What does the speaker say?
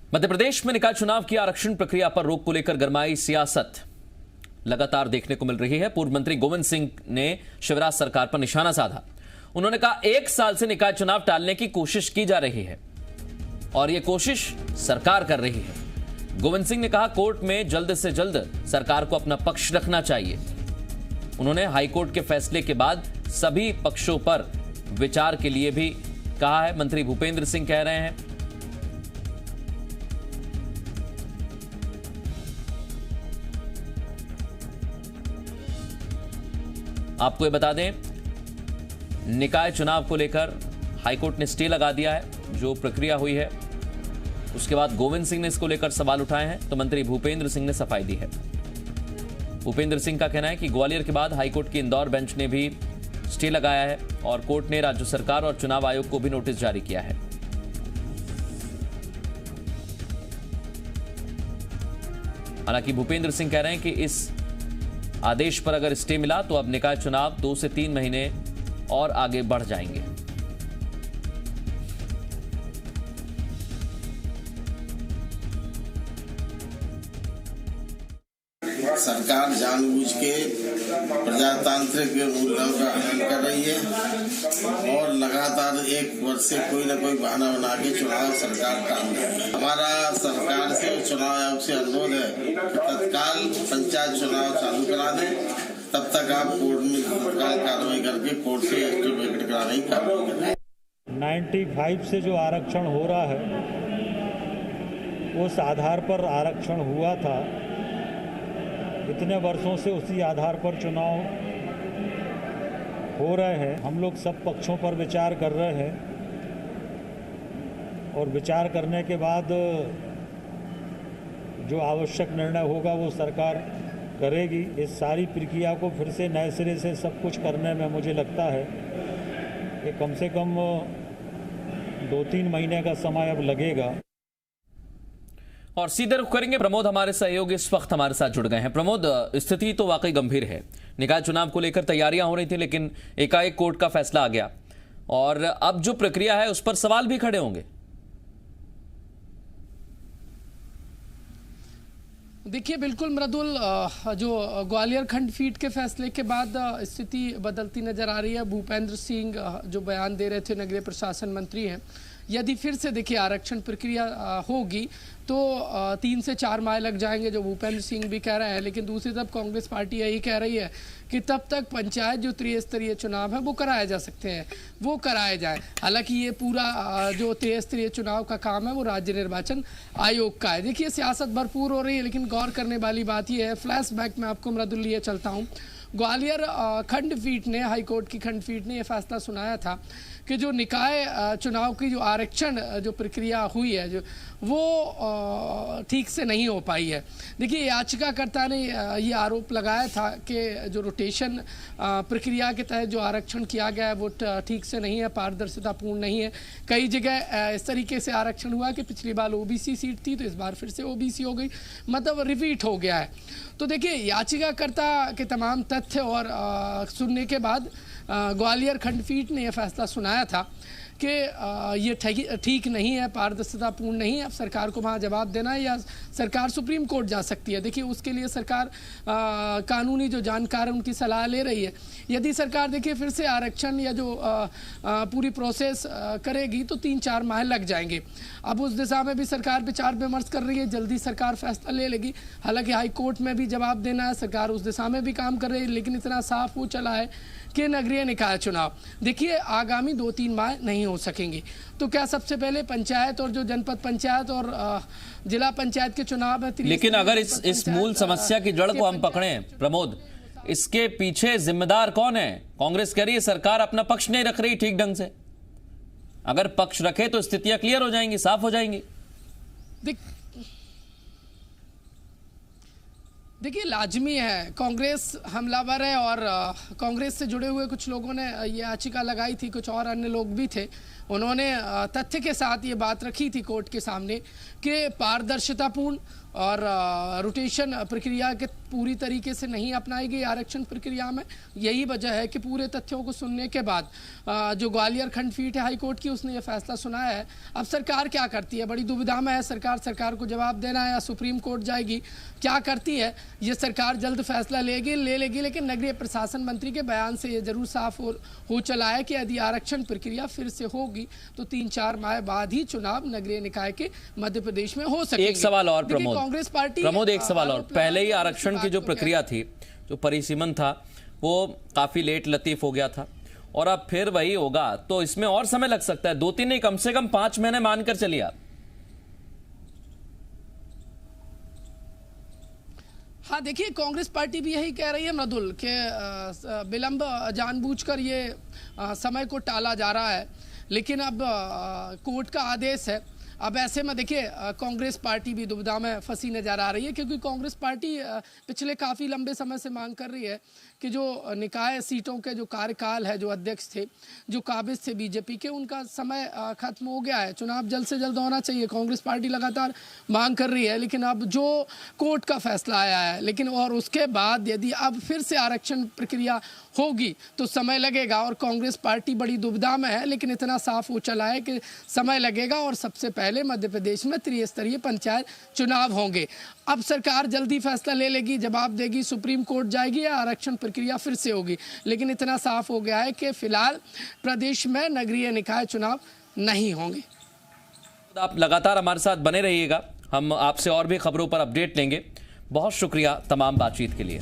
मध्य प्रदेश में निकाय चुनाव की आरक्षण प्रक्रिया पर रोक को लेकर गरमाई सियासत लगातार देखने को मिल रही है। पूर्व मंत्री गोविंद सिंह ने शिवराज सरकार पर निशाना साधा। उन्होंने कहा 1 साल से निकाय चुनाव टालने की कोशिश की जा रही है और यह कोशिश सरकार कर रही है। गोविंद सिंह ने कहा कोर्ट में जल्द से जल्द सरकार को अपना पक्ष रखना चाहिए। उन्होंने हाईकोर्ट के फैसले के बाद सभी पक्षों पर विचार के लिए भी कहा है। मंत्री भूपेंद्र सिंह कह रहे हैं आपको ये बता दें, निकाय चुनाव को लेकर हाईकोर्ट ने स्टे लगा दिया है। जो प्रक्रिया हुई है उसके बाद गोविंद सिंह ने इसको लेकर सवाल उठाए हैं तो मंत्री भूपेंद्र सिंह ने सफाई दी है। भूपेंद्र सिंह का कहना है कि ग्वालियर के बाद हाईकोर्ट की इंदौर बेंच ने भी स्टे लगाया है और कोर्ट ने राज्य सरकार और चुनाव आयोग को भी नोटिस जारी किया है। हालांकि भूपेंद्र सिंह कह रहे हैं कि इस आदेश पर अगर स्टे मिला तो अब निकाय चुनाव 2 से 3 महीने और आगे बढ़ जाएंगे। सरकार जानबूझ के प्रजातांत्रिक मूल्यों का हनन कर रही है और लगातार 1 वर्ष से कोई न कोई बहाना बना के चुनाव सरकार टाल रही है। हमारा सरकार से चुनाव आयोग से अनुरोध है कि तत्काल पंचायत चुनाव चालू करा दें, तब तक आप कोर्ट में तत्काल कार्रवाई करके कोर्ट से एस्टिमेट कराने की कार्रवाई करें। 95 से जो आरक्षण हो रहा है उस आधार पर आरक्षण हुआ था। इतने वर्षों से उसी आधार पर चुनाव हो रहे हैं। हम लोग सब पक्षों पर विचार कर रहे हैं और विचार करने के बाद जो आवश्यक निर्णय होगा वो सरकार करेगी। इस सारी प्रक्रिया को फिर से नए सिरे से सब कुछ करने में मुझे लगता है कि कम से कम 2-3 महीने का समय अब लगेगा। और सीधे रुख करेंगे, प्रमोद हमारे सहयोगी इस वक्त हमारे साथ जुड़ गए हैं। प्रमोद, स्थिति तो वाकई गंभीर है। निकाय चुनाव को लेकर तैयारियां हो रही थी लेकिन एकाएक कोर्ट का फैसला आ गया और अब जो प्रक्रिया है उस पर सवाल भी खड़े होंगे। देखिए बिल्कुल मृदुल, जो ग्वालियर खंडपीठ के फैसले के बाद स्थिति बदलती नजर आ रही है। भूपेंद्र सिंह जो बयान दे रहे थे, नगरीय प्रशासन मंत्री हैं, यदि फिर से देखिए आरक्षण प्रक्रिया होगी तो 3 से 4 माह लग जाएंगे, जो भूपेंद्र सिंह भी कह रहे हैं। लेकिन दूसरी तरफ कांग्रेस पार्टी यही कह रही है कि तब तक पंचायत जो त्रिस्तरीय चुनाव है वो कराए जा सकते हैं, वो कराए जाए। हालांकि ये पूरा जो त्रिस्तरीय चुनाव का काम है वो राज्य निर्वाचन आयोग का है। देखिए सियासत भरपूर हो रही है लेकिन गौर करने वाली बात यह है, फ्लैशबैक में आपको मृदुल लिए चलता हूँ। ग्वालियर खंडपीठ ने, हाईकोर्ट की खंडपीठ ने यह फैसला सुनाया था कि जो निकाय चुनाव की जो आरक्षण जो प्रक्रिया हुई है जो वो ठीक से नहीं हो पाई है। देखिए याचिकाकर्ता ने ये आरोप लगाया था कि जो रोटेशन प्रक्रिया के तहत जो आरक्षण किया गया है वो ठीक से नहीं है, पारदर्शितापूर्ण नहीं है। कई जगह इस तरीके से आरक्षण हुआ कि पिछली बार ओबीसी सीट थी तो इस बार फिर से ओबीसी हो गई, मतलब रिपीट हो गया है। तो देखिए याचिकाकर्ता के तमाम तथ्य और सुनने के बाद ग्वालियर खंडपीठ ने यह फैसला सुनाया था कि ये ठीक नहीं है, पारदर्शितापूर्ण नहीं है। अब सरकार को वहाँ जवाब देना है या सरकार सुप्रीम कोर्ट जा सकती है। देखिए उसके लिए सरकार कानूनी जो जानकार है उनकी सलाह ले रही है। यदि सरकार देखिए फिर से आरक्षण या जो पूरी प्रोसेस करेगी तो 3-4 माह लग जाएंगे। अब उस दिशा में भी सरकार विचार विमर्श कर रही है, जल्दी सरकार फैसला ले लेगी। हालांकि हाई कोर्ट में भी जवाब देना है, सरकार उस दिशा में भी काम कर रही है। लेकिन इतना साफ हो चला है कि नगरीय निकाय चुनाव देखिए आगामी 2-3 माह नहीं हो सकेंगे। तो क्या सबसे पहले पंचायत और जो जनपद पंचायत और जिला पंचायत के चुनाव है। लेकिन अगर इस मूल समस्या की जड़ को हम पकड़ें प्रमोद, इसके पीछे जिम्मेदार कौन है? कांग्रेस कह रही है सरकार अपना पक्ष नहीं रख रही ठीक ढंग से। अगर पक्ष रखे तो स्थितियां क्लियर हो जाएंगी, साफ हो जाएंगी। देखिए लाजमी है, कांग्रेस हमलावर है और कांग्रेस से जुड़े हुए कुछ लोगों ने ये याचिका लगाई थी, कुछ और अन्य लोग भी थे। उन्होंने तथ्य के साथ ये बात रखी थी कोर्ट के सामने कि पारदर्शितापूर्ण और रोटेशन प्रक्रिया के पूरी तरीके से नहीं अपनाई गई आरक्षण प्रक्रिया में। यही वजह है कि पूरे तथ्यों को सुनने के बाद जो ग्वालियर खंडपीठ है हाईकोर्ट की, उसने ये फैसला सुनाया है। अब सरकार क्या करती है, बड़ी दुविधा में है सरकार को जवाब देना है या सुप्रीम कोर्ट जाएगी, क्या करती है ये सरकार जल्द फैसला ले लेगी। लेकिन नगरीय प्रशासन मंत्री के बयान से ये जरूर साफ हो चला है कि यदि आरक्षण प्रक्रिया फिर से होगी तो 3-4 माह बाद ही चुनाव नगरीय निकाय के मध्य प्रदेश में हो सकेंगे। एक सवाल और कांग्रेस पार्टी एक सवाल और, पहले ही आरक्षण की जो प्रक्रिया थी, जो परिसीमन था, वो काफी लेट लतीफ हो गया था और अब फिर वही होगा, तो इसमें और समय लग सकता है, 2-3 नहीं, कम से कम 5 महीने मानकर चलिए आप। हाँ देखिए, कांग्रेस पार्टी भी यही कह रही है मृदुल कि विलंब जानबूझकर ये समय को टाला जा रहा है, लेकिन अब कोर्ट का आदेश है। अब ऐसे में देखिए कांग्रेस पार्टी भी दुविधा में फंसी नजर आ रही है, क्योंकि कांग्रेस पार्टी पिछले काफ़ी लंबे समय से मांग कर रही है कि जो निकाय सीटों के जो कार्यकाल है, जो अध्यक्ष थे, जो काबिज थे बीजेपी के, उनका समय खत्म हो गया है, चुनाव जल्द से जल्द होना चाहिए। कांग्रेस पार्टी लगातार मांग कर रही है, लेकिन अब जो कोर्ट का फैसला आया है, लेकिन और उसके बाद यदि अब फिर से आरक्षण प्रक्रिया होगी तो समय लगेगा और कांग्रेस पार्टी बड़ी दुविधा में है। लेकिन इतना साफ हो चला है कि समय लगेगा और सबसे पहले मध्य प्रदेश में त्रिस्तरीय पंचायत चुनाव होंगे। अब सरकार जल्दी फैसला ले लेगी, जवाब देगी, सुप्रीम कोर्ट जाएगी या आरक्षण प्रक्रिया फिर से होगी। लेकिन इतना साफ हो गया है कि फिलहाल प्रदेश में नगरीय निकाय चुनाव नहीं होंगे। आप लगातार हमारे साथ बने रहिएगा, हम आपसे और भी खबरों पर अपडेट लेंगे। बहुत शुक्रिया तमाम बातचीत के लिए।